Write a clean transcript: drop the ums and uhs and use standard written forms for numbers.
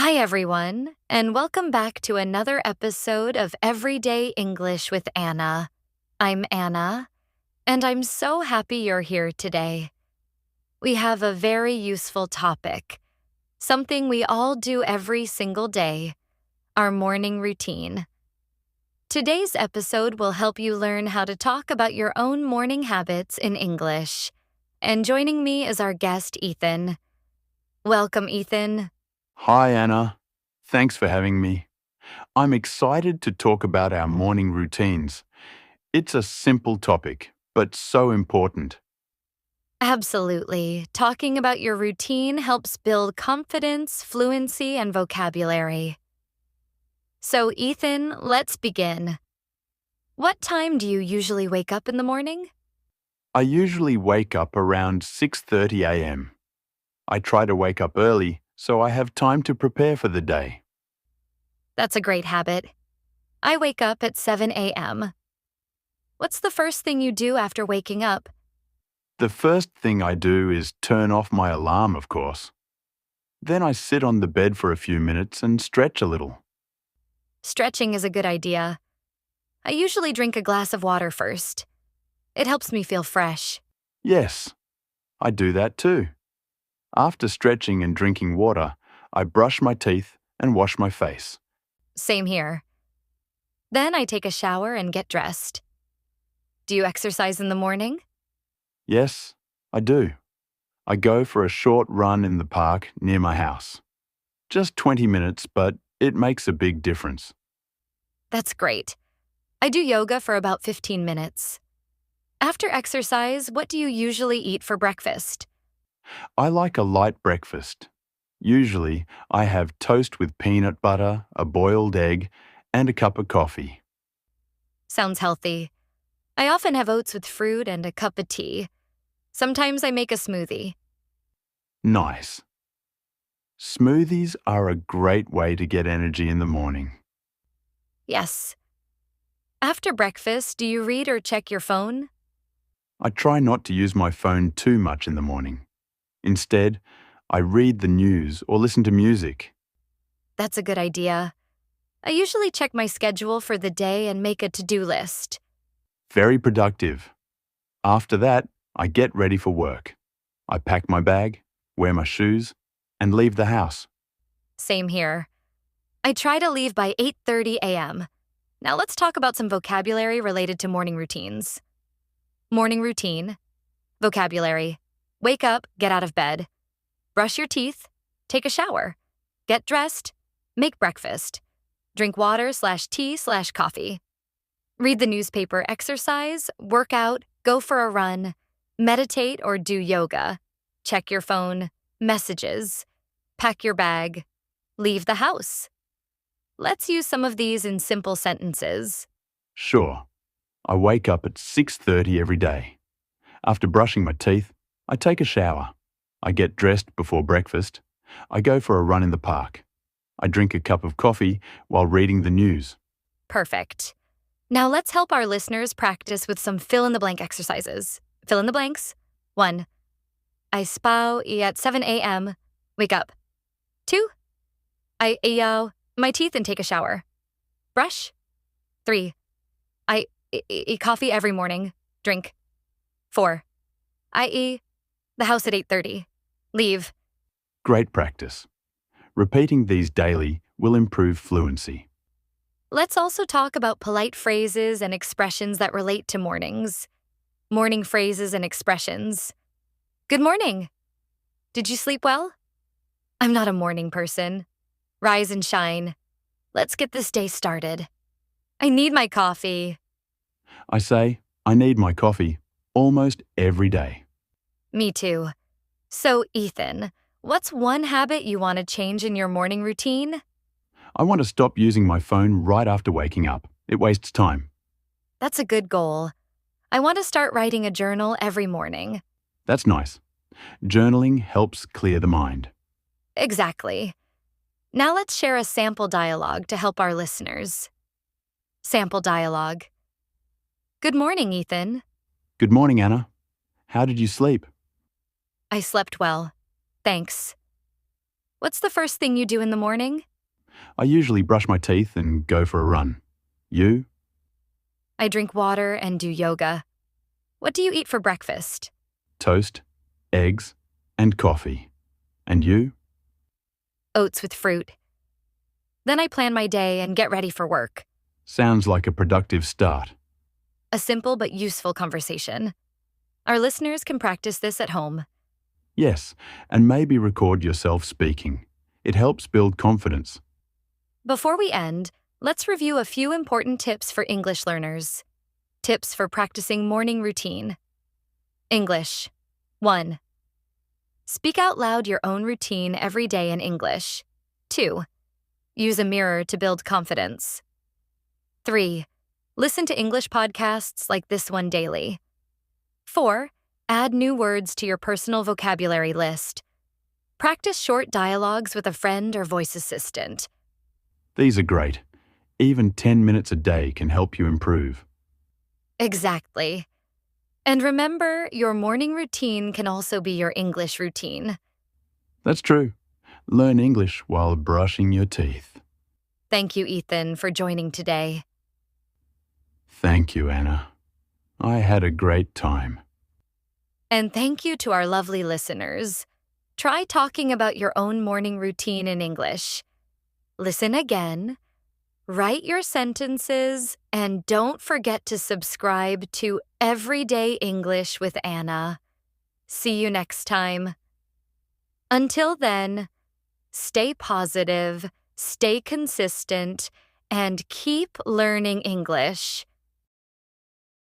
Hi, everyone, and welcome back to another episode of Everyday English with Anna. I'm Anna, and I'm so happy you're here today. We have a very useful topic, something we all do every single day, our morning routine. Today's episode will help you learn how to talk about your own morning habits in English. And joining me is our guest, Ethan. Welcome, Ethan. Hi, Anna. Thanks for having me. I'm excited to talk about our morning routines. It's a simple topic, but so important. Absolutely. Talking about your routine helps build confidence, fluency, and vocabulary. So, Ethan, let's begin. What time do you usually wake up in the morning? I usually wake up around 6:30 a.m. I try to wake up early so I have time to prepare for the day. That's a great habit. I wake up at 7 a.m. What's the first thing you do after waking up? The first thing I do is turn off my alarm, of course. Then I sit on the bed for a few minutes and stretch a little. Stretching is a good idea. I usually drink a glass of water first. It helps me feel fresh. Yes, I do that too. After stretching and drinking water, I brush my teeth and wash my face. Same here. Then I take a shower and get dressed. Do you exercise in the morning? Yes, I do. I go for a short run in the park near my house. Just 20 minutes, but it makes a big difference. That's great. I do yoga for about 15 minutes. After exercise, what do you usually eat for breakfast? I like a light breakfast. Usually, I have toast with peanut butter, a boiled egg, and a cup of coffee. Sounds healthy. I often have oats with fruit and a cup of tea. Sometimes I make a smoothie. Nice. Smoothies are a great way to get energy in the morning. Yes. After breakfast, do you read or check your phone? I try not to use my phone too much in the morning. Instead, I read the news or listen to music. That's a good idea. I usually check my schedule for the day and make a to-do list. Very productive. After that, I get ready for work. I pack my bag, wear my shoes, and leave the house. Same here. I try to leave by 8:30 a.m. Now let's talk about some vocabulary related to morning routines. Morning routine. Vocabulary. Wake up, get out of bed. Brush your teeth. Take a shower. Get dressed. Make breakfast. Drink water/tea/coffee. Read the newspaper, exercise, work out, go for a run, meditate or do yoga. Check your phone, messages. Pack your bag. Leave the house. Let's use some of these in simple sentences. Sure. I wake up at 6:30 every day. After brushing my teeth, I take a shower. I get dressed before breakfast. I go for a run in the park. I drink a cup of coffee while reading the news. Perfect. Now let's help our listeners practice with some fill-in-the-blank exercises. Fill in the blanks. 1. I spow at 7 a.m. Wake up. 2. I my teeth and take a shower. Brush. 3. I eat coffee every morning. Drink. 4. I eat the house at 8:30. Leave. Great practice. Repeating these daily will improve fluency. Let's also talk about polite phrases and expressions that relate to mornings. Morning phrases and expressions. Good morning. Did you sleep well? I'm not a morning person. Rise and shine. Let's get this day started. I need my coffee. I say, I need my coffee almost every day. Me too. So, Ethan, what's one habit you want to change in your morning routine? I want to stop using my phone right after waking up. It wastes time. That's a good goal. I want to start writing a journal every morning. That's nice. Journaling helps clear the mind. Exactly. Now let's share a sample dialogue to help our listeners. Sample dialogue. Good morning, Ethan. Good morning, Anna. How did you sleep? I slept well. Thanks. What's the first thing you do in the morning? I usually brush my teeth and go for a run. You? I drink water and do yoga. What do you eat for breakfast? Toast, eggs, and coffee. And you? Oats with fruit. Then I plan my day and get ready for work. Sounds like a productive start. A simple but useful conversation. Our listeners can practice this at home. Yes, and maybe record yourself speaking. It helps build confidence. Before we end, let's review a few important tips for English learners. Tips for practicing morning routine. English. 1. Speak out loud your own routine every day in English. 2. Use a mirror to build confidence. 3. Listen to English podcasts like this one daily. 4. Add new words to your personal vocabulary list. Practice short dialogues with a friend or voice assistant. These are great. Even 10 minutes a day can help you improve. Exactly. And remember, your morning routine can also be your English routine. That's true. Learn English while brushing your teeth. Thank you, Ethan, for joining today. Thank you, Anna. I had a great time. And thank you to our lovely listeners. Try talking about your own morning routine in English. Listen again, write your sentences, and don't forget to subscribe to Everyday English with Anna. See you next time. Until then, stay positive, stay consistent, and keep learning English.